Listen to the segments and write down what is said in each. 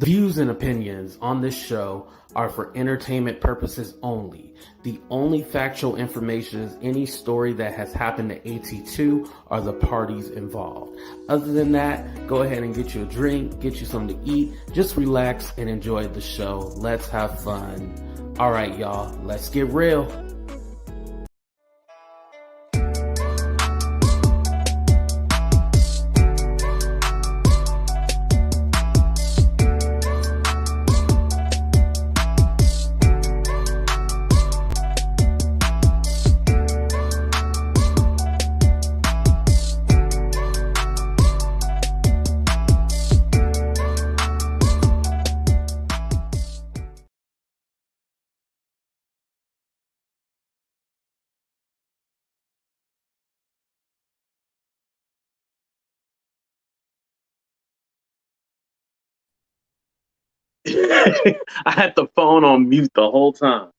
The views and opinions on this show are for entertainment purposes only. The only factual information is any story that has happened to AT2 or the parties involved. Other than that, go ahead and get you a drink, get you something to eat, just relax and enjoy the show. Let's have fun. All right, y'all, let's get real. I had the phone on mute the whole time.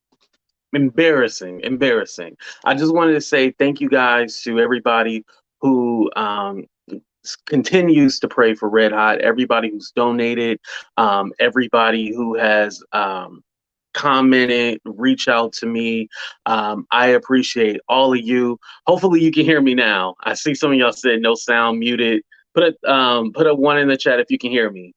Embarrassing. I just wanted to say thank you guys to everybody who continues to pray for Red Hot, everybody who's donated, everybody who has commented, reach out to me. I appreciate all of you. Hopefully you can hear me now. I see some of y'all said no sound, muted. Put a one in the chat if you can hear me.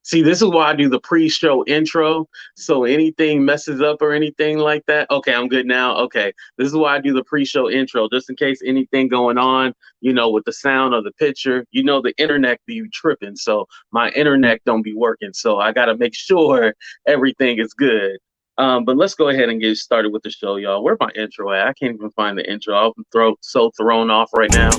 See, this is why I do the pre-show intro. So anything messes up or anything like that. Okay, I'm good now. Okay, this is why I do the pre-show intro, just in case anything going on, with the sound or the picture. The internet be tripping. So my internet don't be working. So I got to make sure everything is good. But let's go ahead and get started with the show, y'all. Where's my intro at? I can't even find the intro. I'm so thrown off right now.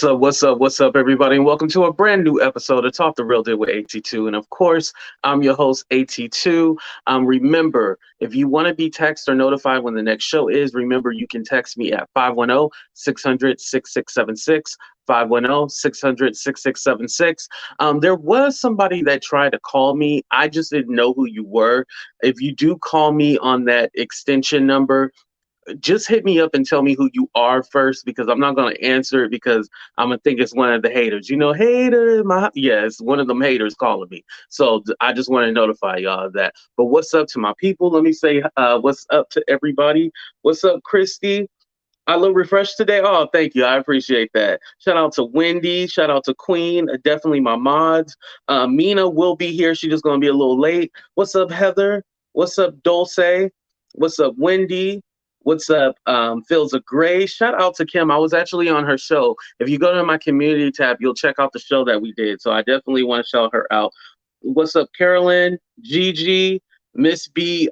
What's up, everybody, and welcome to a brand new episode of Talk the Real Deal with AT2. And of course, I'm your host, AT2. Remember, if you want to be texted or notified when the next show is, remember you can text me at 510-600-6676. 510-600-6676. There was somebody that tried to call me. I just didn't know who you were. If you do call me on that extension number, just hit me up and tell me who you are first, because I'm not going to answer it, because I'm going to think it's one of the haters. Hater, it's one of them haters calling me. So I just want to notify y'all of that. But what's up to my people? Let me say what's up to everybody. What's up, Christy? I look refreshed today. Oh, thank you. I appreciate that. Shout out to Wendy. Shout out to Queen. Definitely my mods. Mina will be here. She's just going to be a little late. What's up, Heather? What's up, Dulce? What's up, Wendy? What's up, Fields of Gray? Shout out to Kim. I was actually on her show. If you go to my community tab, you'll check out the show that we did. So I definitely want to shout her out. What's up, Carolyn, Gigi, Miss B,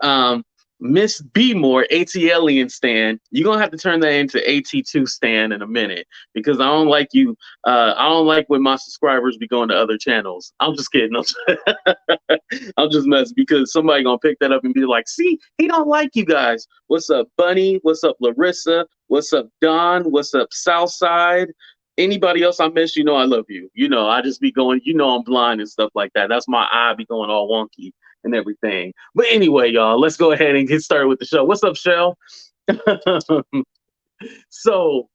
Miss B More, ATLian Stan. You're going to have to turn that into AT2 Stan in a minute, because I don't like you. I don't like when my subscribers be going to other channels. I'm just kidding. I'm just messing, because somebody going to pick that up and be like, see, he don't like you guys. What's up, Bunny? What's up, Larissa? What's up, Don? What's up, Southside? Anybody else I miss, I love you. I just be going, I'm blind and stuff like that. That's my eye be going all wonky and everything. But anyway, y'all, let's go ahead and get started with the show. What's up, Shell? So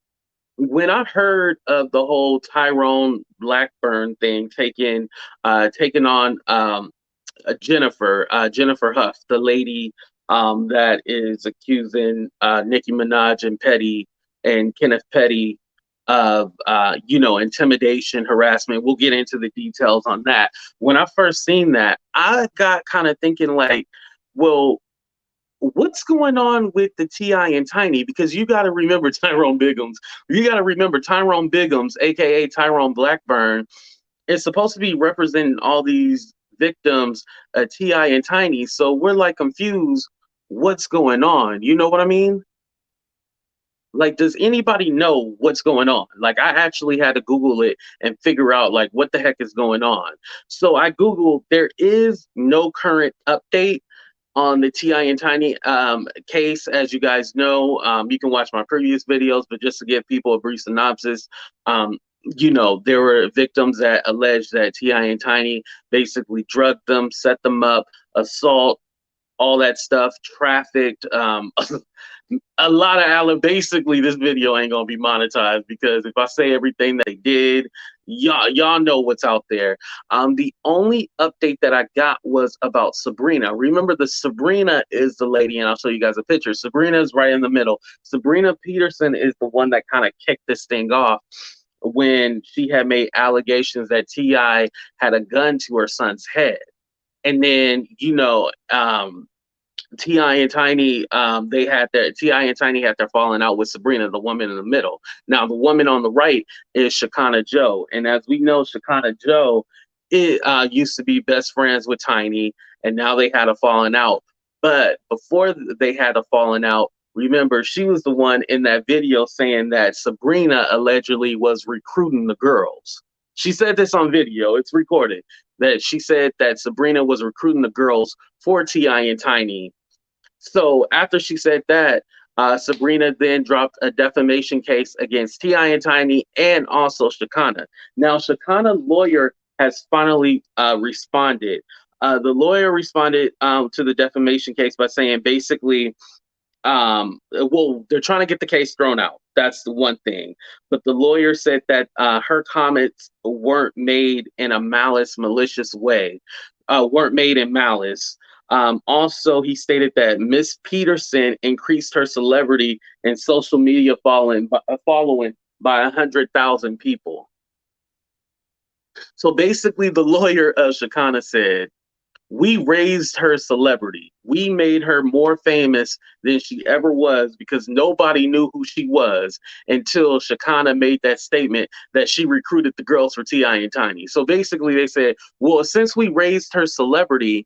when I heard of the whole Tyrone Blackburn thing taking on Jennifer Huff, the lady that is accusing Nicki Minaj and Petty and Kenneth Petty of intimidation, harassment. We'll get into the details on that. When I first seen that, I got kind of thinking like, well, what's going on with the T.I. and Tiny? Because you got to remember Tyrone Biggums. You got to remember Tyrone Biggums, aka Tyrone Blackburn, is supposed to be representing all these victims, T.I. and Tiny. So we're like confused. What's going on? You know what I mean? Like, does anybody know what's going on? Like, I actually had to Google it and figure out like what the heck is going on. So I Googled, there is no current update on the Ti and Tiny case. As you guys know, you can watch my previous videos, but just to give people a brief synopsis, um, there were victims that alleged that Ti and Tiny basically drugged them, set them up, assault, all that stuff, trafficked, a lot of basically this video ain't gonna be monetized because if I say everything that they did, y'all know what's out there. The only update that I got was about Sabrina. Remember, the Sabrina is the lady, and I'll show you guys a picture. Sabrina is right in the middle. Sabrina Peterson is the one that kind of kicked this thing off when she had made allegations that Ti had a gun to her son's head. And then, Ti and Tiny, Ti and Tiny had their falling out with Sabrina, the woman in the middle. Now, the woman on the right is Shekinah Jo, and as we know, Shekinah Jo used to be best friends with Tiny, and now they had a falling out. But before they had a falling out, remember, she was the one in that video saying that Sabrina allegedly was recruiting the girls. She said this on video, it's recorded, that she said that Sabrina was recruiting the girls for Ti and Tiny. So after she said that, Sabrina then dropped a defamation case against Ti and Tiny and also Shekinah. Now, Shekinah's lawyer has finally responded. The lawyer responded to the defamation case by saying basically, they're trying to get the case thrown out. That's the one thing. But the lawyer said that her comments weren't made in a malicious way, weren't made in malice. Also, he stated that Miss Peterson increased her celebrity and social media following by 100,000 people. So basically, the lawyer of Shekinah said, we raised her celebrity. We made her more famous than she ever was because nobody knew who she was until Shekinah made that statement that she recruited the girls for Ti and Tiny. So basically, they said, well, since we raised her celebrity,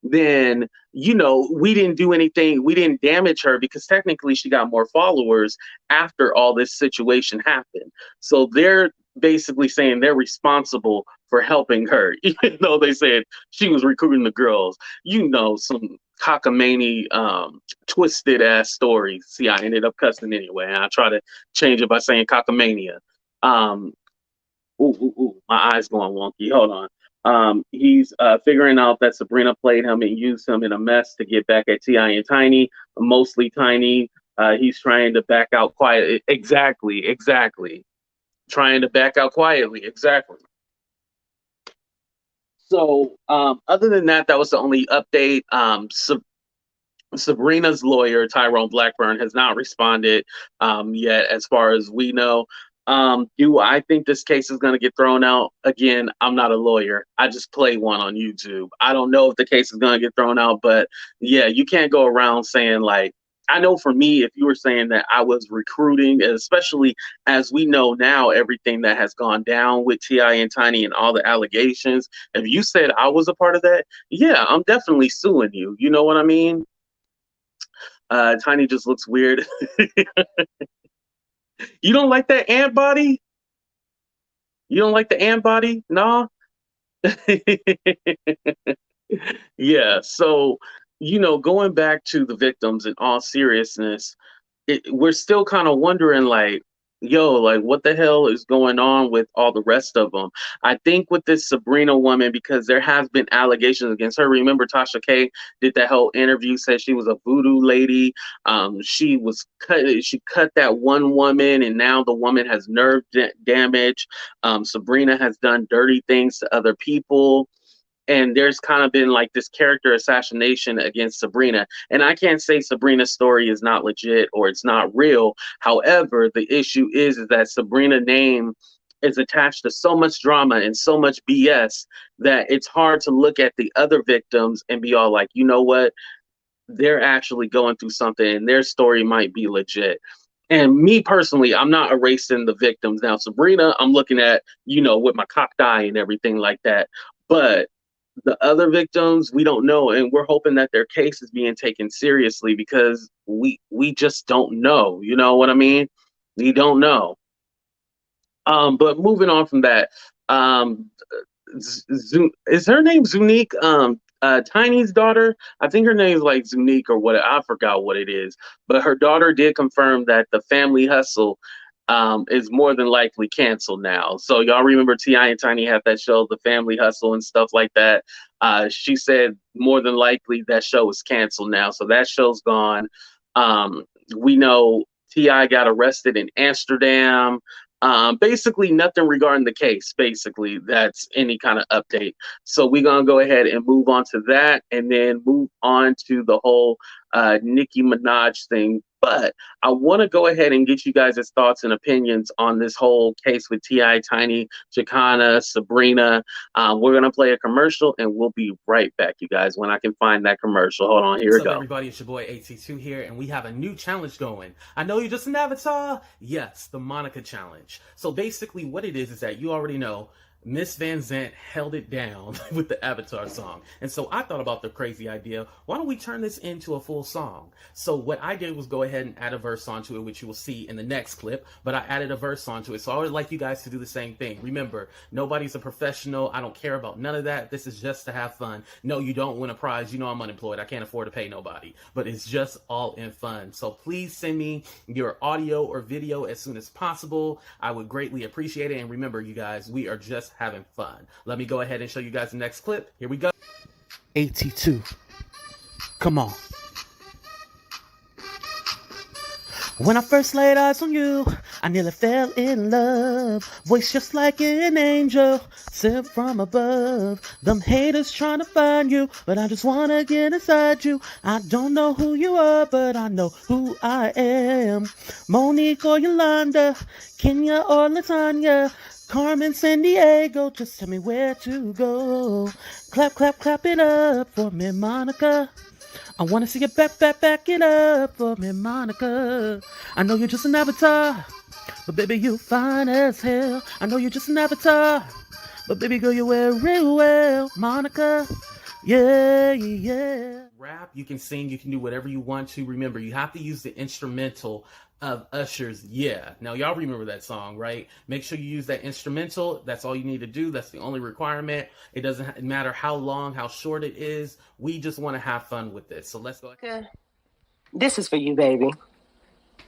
then we didn't do anything, we didn't damage her because technically she got more followers after all this situation happened. So they're basically saying they're responsible for helping her, even though they said she was recruiting the girls. Some cockamamie twisted ass stories. See, I ended up cussing anyway, and I try to change it by saying cockamania. My eyes going wonky, hold on. He's figuring out that Sabrina played him and used him in a mess to get back at Ti and Tiny, mostly Tiny. He's trying to back out quietly. Exactly. Trying to back out quietly. Exactly. So other than that, that was the only update. Sabrina's lawyer, Tyrone Blackburn, has not responded yet, as far as we know. Do I think this case is going to get thrown out? Again, I'm not a lawyer. I just play one on YouTube. I don't know if the case is going to get thrown out, but yeah, you can't go around saying like, I know for me, if you were saying that I was recruiting, especially as we know now, everything that has gone down with Ti and Tiny and all the allegations, if you said I was a part of that, yeah, I'm definitely suing you. You know what I mean? Tiny just looks weird. You don't like that ant body? You don't like the ant body? No? Yeah, so, going back to the victims in all seriousness, we're still kind of wondering, like, like, what the hell is going on with all the rest of them? I think with this Sabrina woman, because there has been allegations against her. Remember, Tasha K did that whole interview, said she was a voodoo lady. She cut that one woman, and now the woman has nerve damage. Sabrina has done dirty things to other people. And there's kind of been like this character assassination against Sabrina. And I can't say Sabrina's story is not legit or it's not real. However, the issue is that Sabrina's name is attached to so much drama and so much BS that it's hard to look at the other victims and be all like, you know what? They're actually going through something and their story might be legit. And me personally, I'm not erasing the victims. Now, Sabrina, I'm looking at, with my cocked eye and everything like that. But The other victims, we don't know, and we're hoping that their case is being taken seriously because we just don't know. You know what I mean? We don't know. But moving on from that, um, is her name Zunique? Tiny's daughter. I think her name is like Zunique or what. I forgot what it is. But her daughter did confirm that the Family Hustle is more than likely canceled now. So y'all remember Ti and Tiny had that show, The Family Hustle, and stuff like that. She said more than likely that show is canceled now. So that show's gone. Um, we know Ti got arrested in Amsterdam. Basically nothing regarding the case. Basically, that's any kind of update. So we're gonna go ahead and move on to that, and then move on to the whole Nicki Minaj thing. But I want to go ahead and get you guys' thoughts and opinions on this whole case with Ti, Tiny, Shekinah, Sabrina. We're gonna play a commercial, and we'll be right back, you guys, when I can find that commercial. Hold on, here we go. What's up, everybody? It's your boy AT2 here, and we have a new challenge going. I know you're just an avatar. Yes, the Monica Challenge. So basically, what it is that you already know. Miss Van Zant held it down with the Avatar song. And so I thought about the crazy idea, why don't we turn this into a full song? So what I did was go ahead and add a verse onto it, which you will see in the next clip, but I added a verse onto it. So I would like you guys to do the same thing. Remember, nobody's a professional. I don't care about none of that. This is just to have fun. No, you don't win a prize. You know I'm unemployed. I can't afford to pay nobody, but it's just all in fun. So please send me your audio or video as soon as possible. I would greatly appreciate it. And remember, you guys, we are just having fun. Let me go ahead and show you guys the next clip. Here we go. AT2. Come on. When I first laid eyes on you, I nearly fell in love. Voice just like an angel, sent from above. Them haters trying to find you, but I just wanna get inside you. I don't know who you are, but I know who I am. Monique or Yolanda, Kenya or Latanya, Carmen, San Diego, just tell me where to go. Clap, clap, clap it up for me, Monica. I wanna see you back it up for me, Monica. I know you're just an avatar, but baby, you fine as hell. I know you're just an avatar, but baby girl, you wear real well, Monica. Yeah, yeah. Rap, you can sing, you can do whatever you want to. Remember, you have to use the instrumental of Usher's Yeah. Now, y'all remember that song, right? Make sure you use that instrumental. That's all you need to do. That's the only requirement. It doesn't matter how long, how short it is. We just want to have fun with this. So let's go. Okay. This is for you, baby.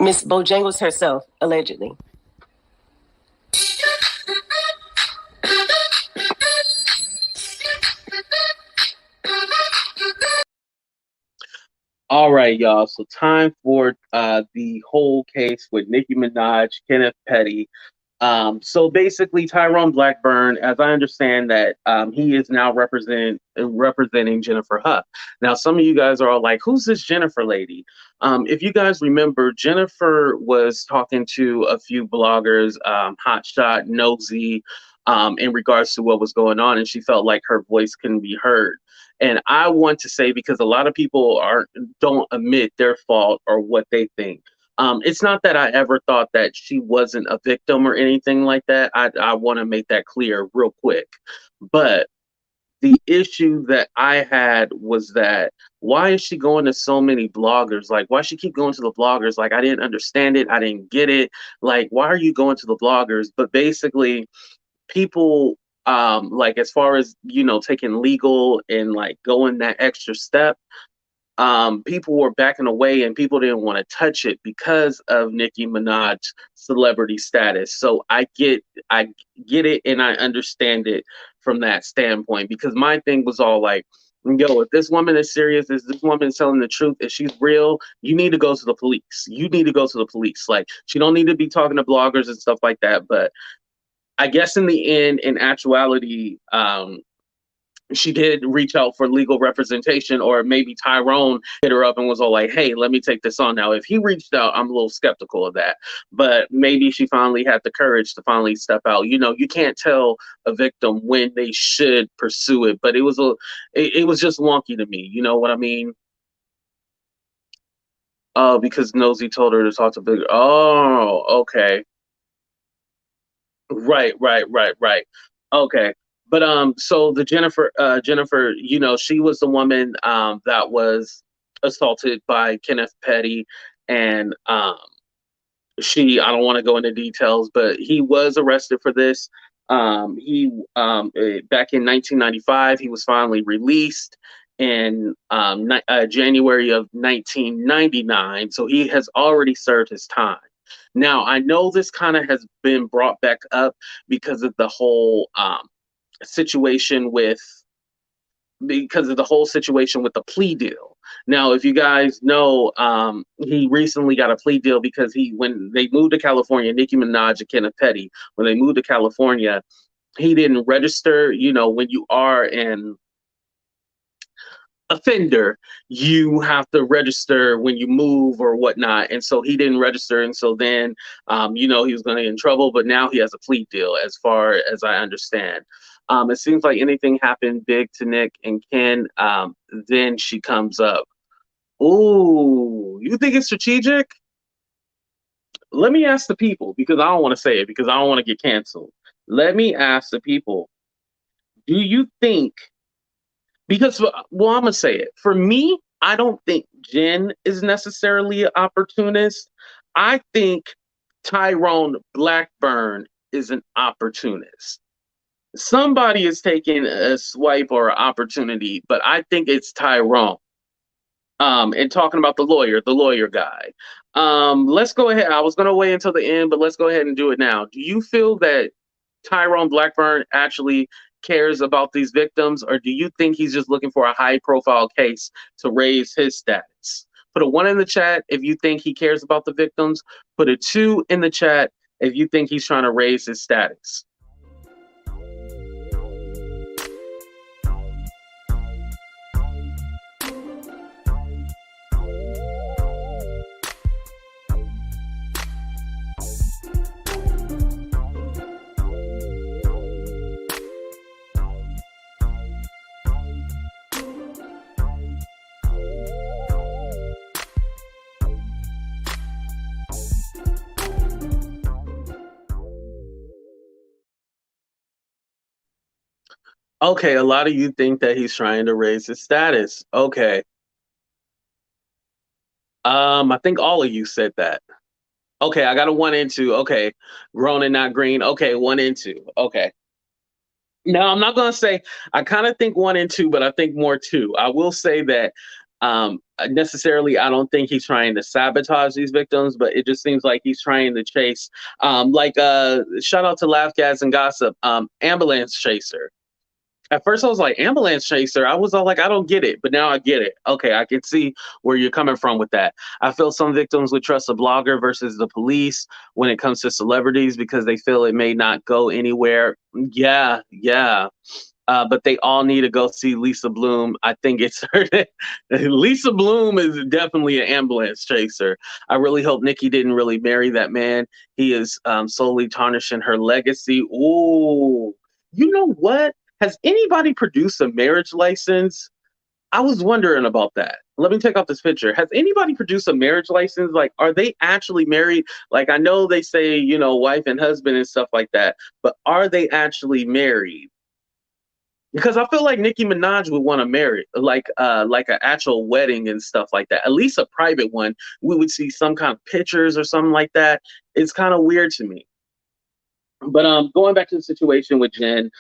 Miss Bojangles herself, allegedly. All right, y'all. So time for the whole case with Nicki Minaj, Kenneth Petty. So basically, Tyrone Blackburn, as I understand that, he is now representing Jennifer Huff. Now, some of you guys are all like, "Who's this Jennifer lady?" If you guys remember, Jennifer was talking to a few bloggers, Hotshot, Nosy, in regards to what was going on, and she felt like her voice couldn't be heard. And I want to say, because a lot of people don't admit their fault or what they think. It's not that I ever thought that she wasn't a victim or anything like that. I want to make that clear real quick. But the issue that I had was that, why is she going to so many bloggers? Like, why she keep going to the bloggers? Like, I didn't understand it. I didn't get it. Like, why are you going to the bloggers? But basically, people, like, as far as, taking legal and like going that extra step, people were backing away and people didn't want to touch it because of Nicki Minaj's celebrity status. So I get it, and I understand it from that standpoint, because my thing was all like, yo, if this woman is serious, is this woman telling the truth, if she's real, you need to go to the police. You need to go to the police. Like, she don't need to be talking to bloggers and stuff like that. But I guess in the end, in actuality, she did reach out for legal representation, or maybe Tyrone hit her up and was all like, "Hey, let me take this on." Now, if he reached out, I'm a little skeptical of that, but maybe she finally had the courage to finally step out. You can't tell a victim when they should pursue it, but it was just wonky to me. You know what I mean? Oh, because Nosy told her to talk to bigger. Oh, okay. Right. Okay. But so the Jennifer, she was the woman that was assaulted by Kenneth Petty, and I don't want to go into details, but he was arrested for this. Back in 1995, he was finally released in January of 1999. So he has already served his time. Now, I know this kind of has been brought back up because of the whole situation with the plea deal. Now, if you guys know, he recently got a plea deal because when they moved to California, Nicki Minaj and Kenneth Petty, when they moved to California, he didn't register. When you are an offender, you have to register when you move or whatnot. And so he didn't register. And so then, he was going to get in trouble. But now he has a plea deal, as far as I understand. It seems like anything happened big to Nick and Ken, then she comes up. Ooh, you think it's strategic? Let me ask the people, because I don't want to say it, because I don't want to get canceled. Let me ask the people. Do you think, because, I'm going to say it. For me, I don't think Jen is necessarily an opportunist. I think Tyrone Blackburn is an opportunist. Somebody is taking a swipe or an opportunity, but I think it's Tyrone. And talking about the lawyer guy. Let's go ahead. I was going to wait until the end, but let's go ahead and do it now. Do you feel that Tyrone Blackburn actually cares about these victims, or do you think he's just looking for a high-profile case to raise his status? Put a 1 in the chat if you think he cares about the victims. Put a 2 in the chat if you think he's trying to raise his status. Okay, a lot of you think that he's trying to raise his status. Okay. I think all of you said that. Okay, I got a 1 and 2. Okay. Grown and not green. Okay, 1 and 2. Okay. Now, I'm not going to say, I kind of think 1 and 2, but I think more 2. I will say that necessarily, I don't think he's trying to sabotage these victims, but it just seems like he's trying to chase, shout out to Laugh, Gas, and Gossip, Ambulance Chaser. At first, I was like, Ambulance Chaser. I was all like, I don't get it. But now I get it. Okay, I can see where you're coming from with that. I feel some victims would trust a blogger versus the police when it comes to celebrities because they feel it may not go anywhere. Yeah. But they all need to go see Lisa Bloom. I think it's her. Lisa Bloom is definitely an ambulance chaser. I really hope Nicki didn't really marry that man. He is slowly tarnishing her legacy. Ooh, you know what? Has anybody produced a marriage license? I was wondering about that. Let me take off this picture. Has anybody produced a marriage license? Like, are they actually married? Like, I know they say, wife and husband and stuff like that, but are they actually married? Because I feel like Nicki Minaj would want to marry, like an actual wedding and stuff like that. At least a private one. We would see some kind of pictures or something like that. It's kind of weird to me. But going back to the situation with Jen,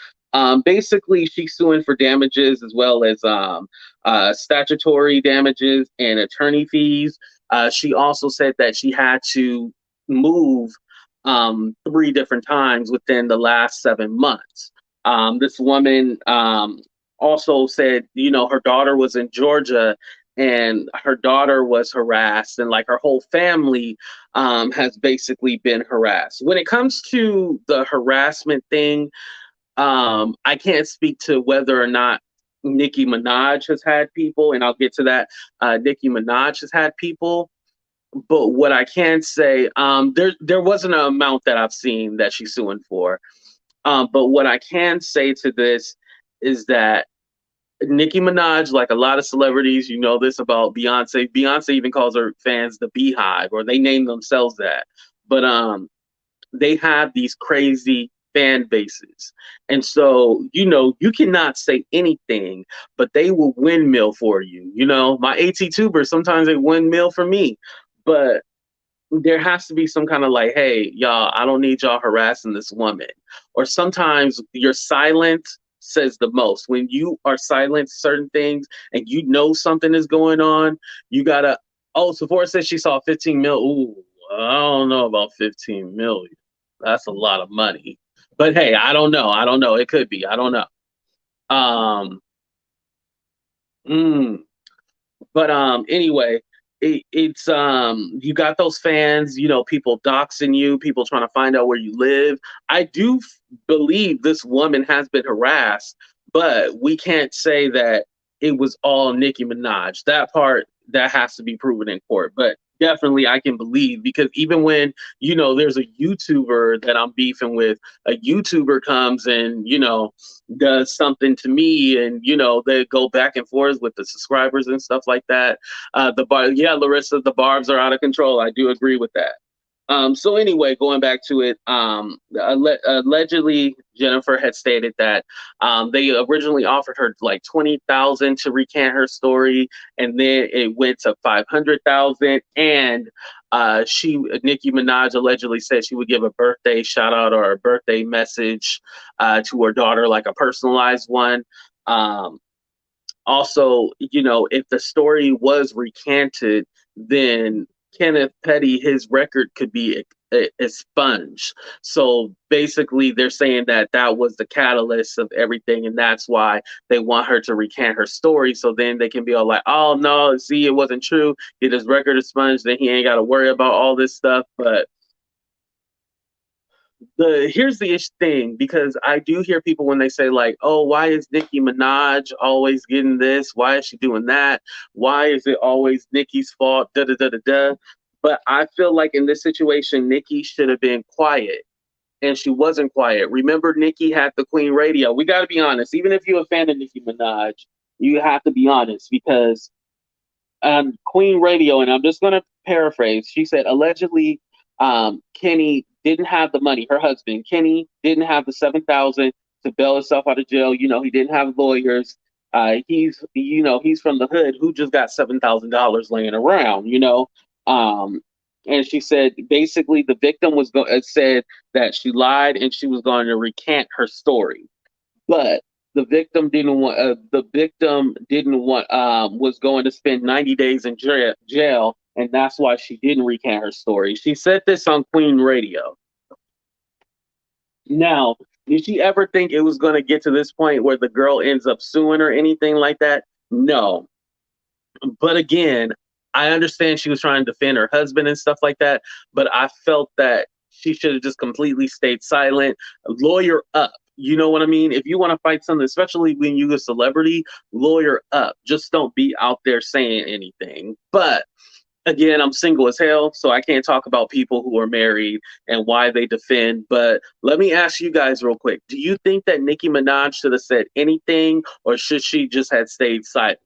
basically she's suing for damages as well as statutory damages and attorney fees. She also said that she had to move 3 different times within the last 7 months. This woman also said, her daughter was in Georgia and her daughter was harassed, and like her whole family has basically been harassed. When it comes to the harassment thing, I can't speak to whether or not Nicki Minaj has had people, and I'll get to that. Nicki Minaj has had people, but what I can say, there wasn't an amount that I've seen that she's suing for. But what I can say to this is that Nicki Minaj, like a lot of celebrities, you know this about Beyonce. Beyonce even calls her fans the Beehive, or they name themselves that. But they have these crazy fan bases. And so, you cannot say anything, but they will windmill for you. My AT-tubers, sometimes they windmill for me. But there has to be some kind of like, hey, y'all, I don't need y'all harassing this woman. Or sometimes your silence says the most. When you are silent certain things and something is going on, you gotta. Oh, Sephora says she saw 15 mil. Ooh, I don't know about 15 million. That's a lot of money. But hey, I don't know. It could be. I don't know. Um. mm, Anyway, it's you got those fans, people doxing you, people trying to find out where you live. I do believe this woman has been harassed, but we can't say that it was all Nicki Minaj. That part, that has to be proven in court. But definitely I can believe, because even when, there's a YouTuber that I'm beefing with, a YouTuber comes and, does something to me, and, they go back and forth with the subscribers and stuff like that. Larissa, the barbs are out of control. I do agree with that. So anyway, going back to it, allegedly Jennifer had stated that they originally offered her like $20,000 to recant her story, and then it went to $500,000. And Nicki Minaj allegedly said she would give a birthday shout out or a birthday message to her daughter, like a personalized one. Also, if the story was recanted, then Kenneth Petty, his record could be expunged. So basically, they're saying that that was the catalyst of everything, and that's why they want her to recant her story. So then they can be all like, "Oh no, see, it wasn't true. Get his record expunged. Then he ain't got to worry about all this stuff." But here's the thing, because I do hear people when they say like, "Oh, why is Nicki Minaj always getting this? Why is she doing that? Why is it always Nicki's fault?" Da da da da da. But I feel like in this situation, Nicki should have been quiet, and she wasn't quiet. Remember, Nicki had the Queen Radio. We got to be honest. Even if you're a fan of Nicki Minaj, you have to be honest, because Queen Radio, and I'm just going to paraphrase, she said allegedly Kenny didn't have the money. Her husband, Kenny, didn't have the $7,000 to bail himself out of jail. He didn't have lawyers. He's from the hood who just got $7,000 laying around, and she said basically the victim said that she lied and she was going to recant her story. But the victim didn't want. Was going to spend 90 days in jail, and that's why she didn't recant her story. She said this on Queen Radio. Now, did she ever think it was going to get to this point where the girl ends up suing or anything like that? No. But again, I understand she was trying to defend her husband and stuff like that, but I felt that she should have just completely stayed silent. Lawyer up. You know what I mean? If you want to fight something, especially when you're a celebrity, lawyer up. Just don't be out there saying anything. But again, I'm single as hell, so I can't talk about people who are married and why they defend. But let me ask you guys real quick. Do you think that Nicki Minaj should have said anything, or should she just have stayed silent?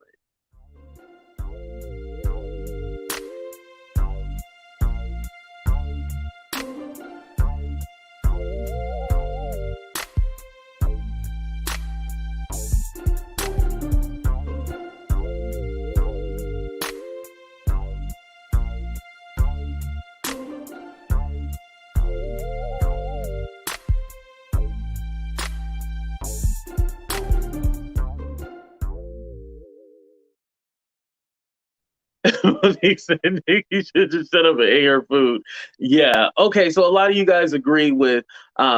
He said Nicki should just shut up and ate her food. Yeah. Okay. So a lot of you guys agree with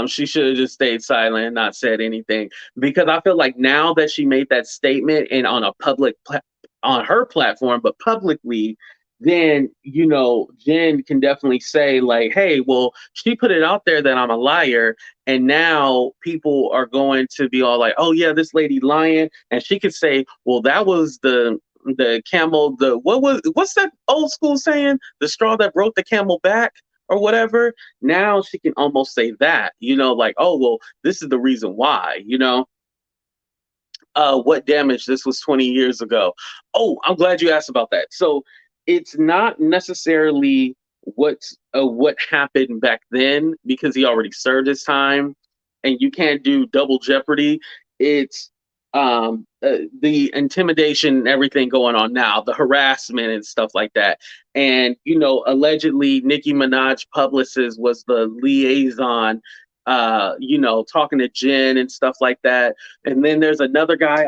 she should have just stayed silent and not said anything, because I feel like now that she made that statement and on a on her platform, but publicly, then Jen can definitely say like, hey, well, she put it out there that I'm a liar, and now people are going to be all like, oh yeah, this lady lying, and she could say, well, that was the camel, what's that old school saying, the straw that broke the camel back or whatever. Now she can almost say that, like, oh well, this is the reason why, what damage, this was 20 years ago. Oh, I'm glad you asked about that. So it's not necessarily what happened back then, because he already served his time. and you can't do double jeopardy. It's the intimidation and everything going on now, the harassment and stuff like that. And, allegedly Nicki Minaj publicist was the liaison, talking to Jen and stuff like that. And then there's another guy,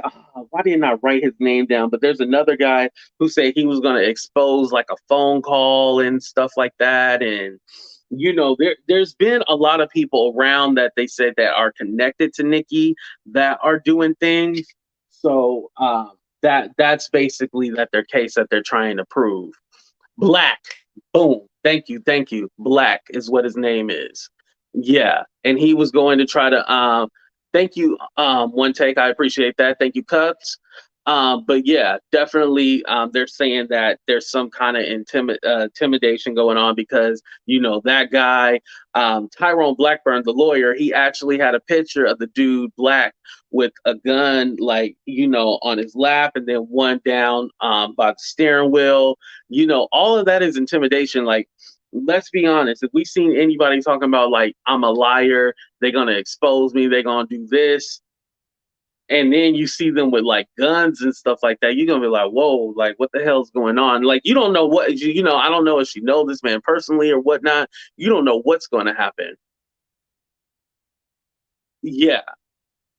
why didn't I write his name down? But there's another guy who said he was going to expose like a phone call and stuff like that. And, there's been a lot of people around that they said that are connected to Nicki that are doing things. So that's basically their case that they're trying to prove. Black, boom, thank you. Black is what his name is. Yeah, and he was going to try to thank you, One Take, I appreciate that. Thank you, Cups. But yeah, definitely they're saying that there's some kind of intimidation going on because, that guy, Tyrone Blackburn, the lawyer, he actually had a picture of the dude Black with a gun, like, on his lap, and then one down by the steering wheel. All of that is intimidation. Like, let's be honest, if we seen anybody talking about like, I'm a liar, they're going to expose me, they're going to do this, and then you see them with like guns and stuff like that, you're gonna be like, whoa, like what the hell's going on? Like, you don't know what, I don't know if she knows this man personally or whatnot. You don't know what's going to happen. Yeah.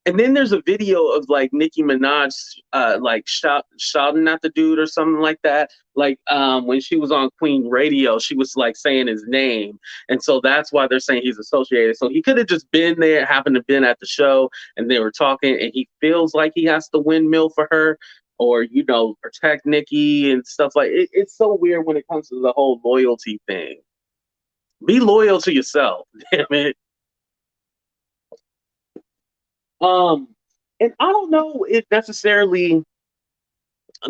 And then there's a video of like Nicki Minaj like shouting at the dude or something like that. Like when she was on Queen Radio, she was like saying his name. And so that's why they're saying he's associated. So he could have just been there, happened to been at the show, and they were talking, and he feels like he has to windmill for her or, protect Nicki and stuff like it. It's so weird when it comes to the whole loyalty thing. Be loyal to yourself, damn it. And I don't know if necessarily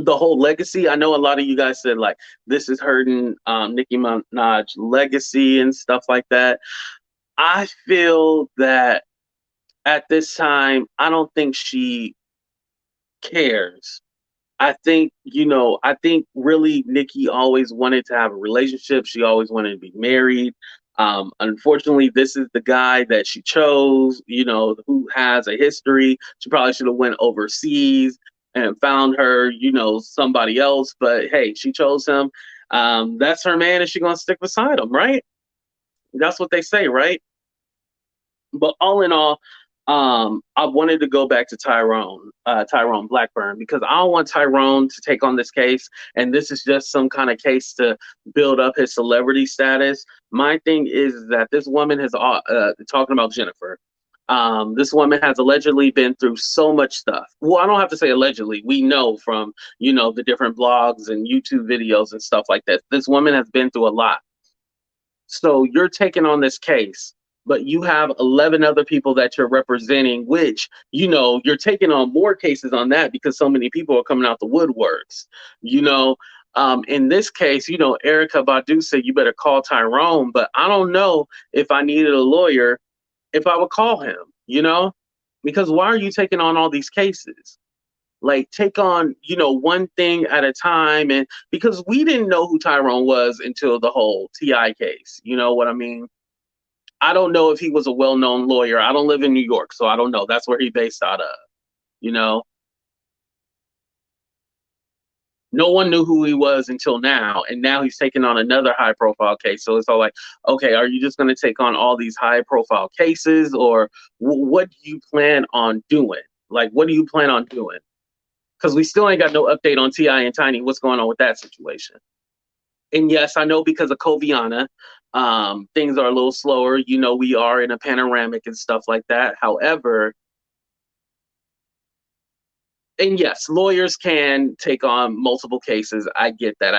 the whole legacy. I know a lot of you guys said like this is hurting Nicki Minaj legacy and stuff like that. I feel that at this time, I don't think she cares. I think really Nicki always wanted to have a relationship. She always wanted to be married. Unfortunately, this is the guy that she chose, who has a history. She probably should have went overseas and found her, somebody else. But hey, she chose him. That's her man, and she's gonna stick beside him, right? That's what they say, right? But all in all, I wanted to go back to Tyrone Blackburn, because I don't want Tyrone to take on this case, and this is just some kind of case to build up his celebrity status. My thing is that this woman has talking about Jennifer. This woman has allegedly been through so much stuff. Well, I don't have to say allegedly. We know from, the different blogs and YouTube videos and stuff like that. This woman has been through a lot. So you're taking on this case, but you have 11 other people that you're representing, which, you're taking on more cases on that because so many people are coming out the woodworks. In this case, Erykah Badu said, you better call Tyrone, but I don't know if I needed a lawyer, if I would call him, because why are you taking on all these cases? Like, take on, one thing at a time. And because we didn't know who Tyrone was until the whole T.I. case, you know what I mean? I don't know if he was a well-known lawyer. I don't live in New York, so I don't know. That's where he's based out of, No one knew who he was until now, and now he's taking on another high-profile case. So it's all like, okay, are you just going to take on all these high-profile cases, or what do you plan on doing? Like, what do you plan on doing? Because we still ain't got no update on T.I. and Tiny. What's going on with that situation? And yes, I know because of Coviana, things are a little slower. We are in a panoramic and stuff like that. However, and yes, lawyers can take on multiple cases. I get that.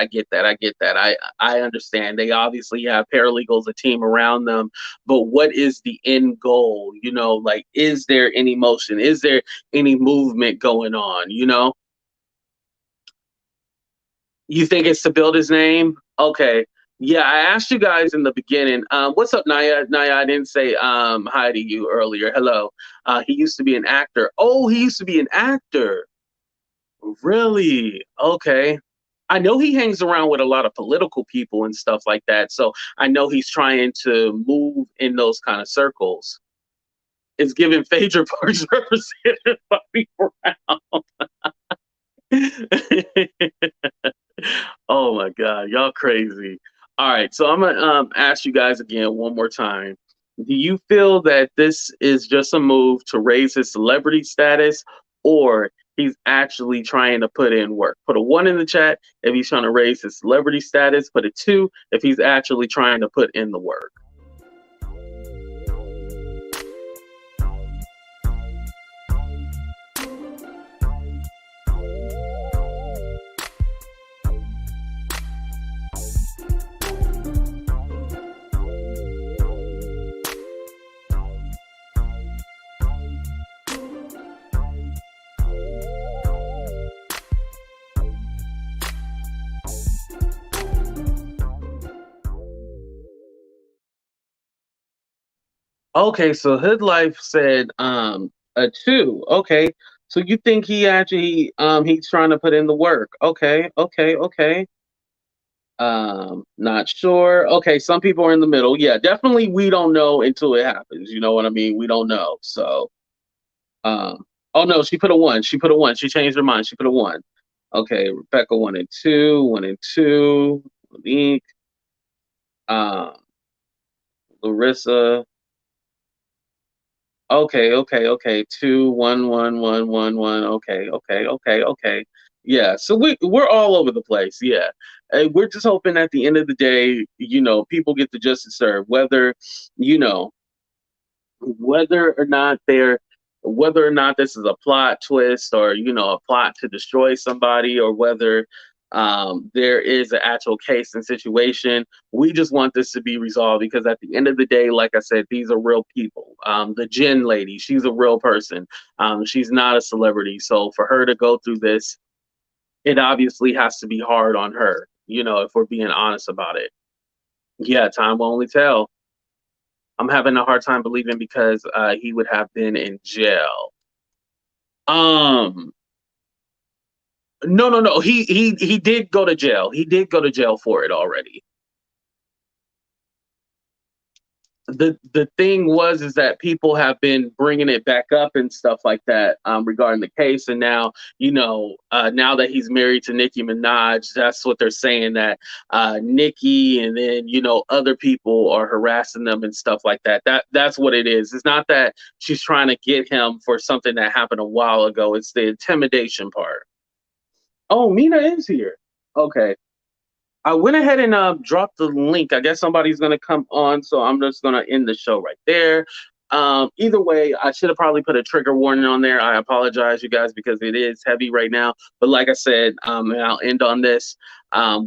I understand. They obviously have paralegals, a team around them. But what is the end goal? Like, is there any motion? Is there any movement going on? You think it's to build his name? Okay. Yeah, I asked you guys in the beginning. What's up, Naya? Naya, I didn't say hi to you earlier. Hello. He used to be an actor. Oh, he used to be an actor. Really? Okay. I know he hangs around with a lot of political people and stuff like that. So I know he's trying to move in those kind of circles. is giving Phaedra Parks represented Bobby Brown. Oh my God, y'all crazy. All right, so I'm gonna ask you guys again one more time. Do you feel that this is just a move to raise his celebrity status, or he's actually trying to put in work? Put a 1 in the chat if he's trying to raise his celebrity status. Put a 2 if he's actually trying to put in the work. Okay, so Hood Life said a 2. Okay. So you think he actually he's trying to put in the work. Okay. Not sure. Okay, some people are in the middle. Yeah, definitely we don't know until it happens. You know what I mean? We don't know. So oh no, she put a 1. She put a 1. She changed her mind. She put a 1. Okay, Rebecca 1 and 2, 1 and 2. Monique. Larissa. Okay. 2, 1, 1, 1, 1, 1. Okay. Yeah. So we're all over the place. Yeah. And we're just hoping at the end of the day, people get the justice served, you know, whether or not this is a plot twist or a plot to destroy somebody, or whether there is an actual case and situation. We just want this to be resolved, because at the end of the day, like I said, these are real people. The Jen lady, she's a real person. She's not a celebrity, so for her to go through this, it obviously has to be hard on her, if we're being honest about it. Yeah, time will only tell. I'm having a hard time believing, because he would have been in jail. No. He did go to jail. He did go to jail for it already. The thing is that people have been bringing it back up and stuff like that regarding the case, and now now that he's married to Nicki Minaj, that's what they're saying, that Nicki and then other people are harassing them and stuff like that. That's what it is. It's not that she's trying to get him for something that happened a while ago. It's the intimidation part. Oh, Mina is here. Okay. I went ahead and dropped the link. I guess somebody's going to come on, so I'm just going to end the show right there. Either way, I should have probably put a trigger warning on there. I apologize, you guys, because it is heavy right now. But like I said, and I'll end on this.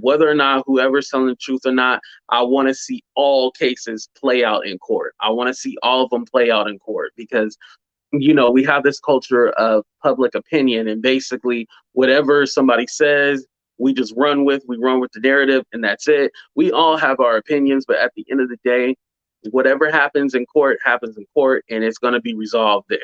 Whether or not whoever's telling the truth or not, I want to see all cases play out in court. I want to see all of them play out in court, because we have this culture of public opinion, and basically whatever somebody says, we just run with the narrative, and that's it. We all have our opinions, but at the end of the day, whatever happens in court, and it's going to be resolved there.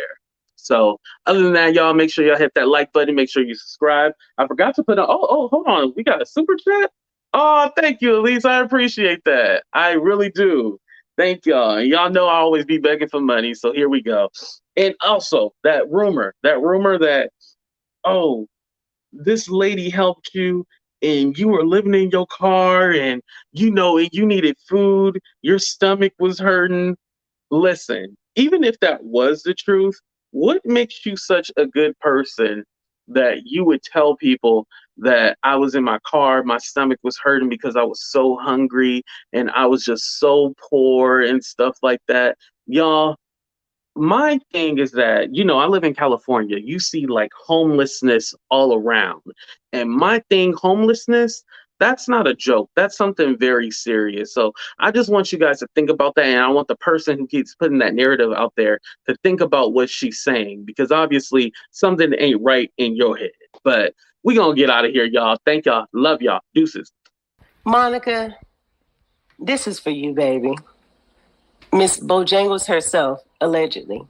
So other than that, y'all, make sure y'all hit that like button. Make sure you subscribe. I forgot to put on, hold on. We got a super chat. Oh, thank you, Elise. I appreciate that. I really do. Thank y'all. And y'all know I always be begging for money, so here we go. And also that rumor that, oh, this lady helped you and you were living in your car and you needed food, your stomach was hurting. Listen, even if that was the truth, what makes you such a good person that you would tell people that I was in my car, my stomach was hurting because I was so hungry and I was just so poor and stuff like that? Y'all, my thing is that, I live in California. You see like homelessness all around. And my thing, homelessness, that's not a joke. That's something very serious. So I just want you guys to think about that. And I want the person who keeps putting that narrative out there to think about what she's saying, because obviously something ain't right in your head. But we gonna get out of here, y'all. Thank y'all. Love y'all. Deuces. Monica, this is for you, baby. Miss Bojangles herself, allegedly.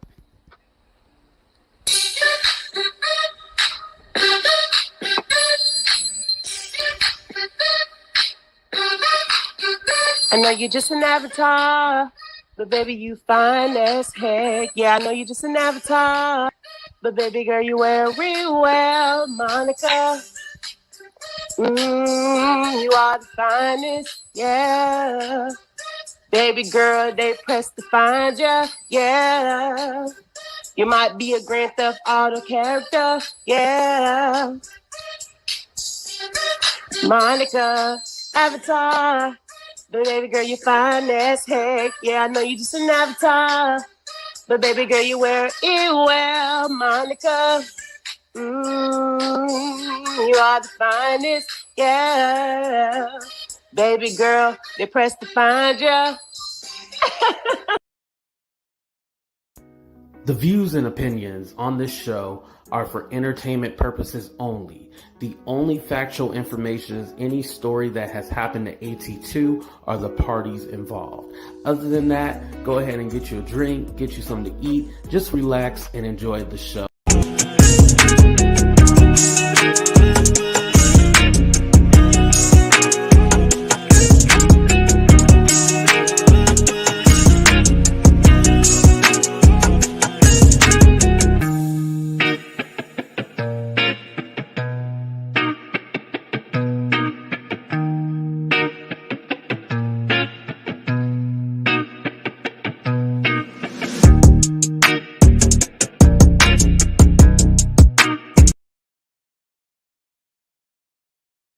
I know you're just an avatar, But baby, you fine as heck. Yeah, I know you're just an avatar. But baby girl, you wear real well, Monica. You are the finest, yeah. Baby girl, they pressed to find ya, yeah. You might be a Grand Theft Auto character, yeah. Monica, avatar. But baby girl, you fine as heck. Yeah, I know you just an avatar. But baby girl, you wear it well, Monica. You are the finest, yeah. Baby girl, they pressed to find ya. The views and opinions on this show are for entertainment purposes only. The only factual information is any story that has happened to AT2 or the parties involved. Other than that, go ahead and get you a drink, get you something to eat, just relax and enjoy the show.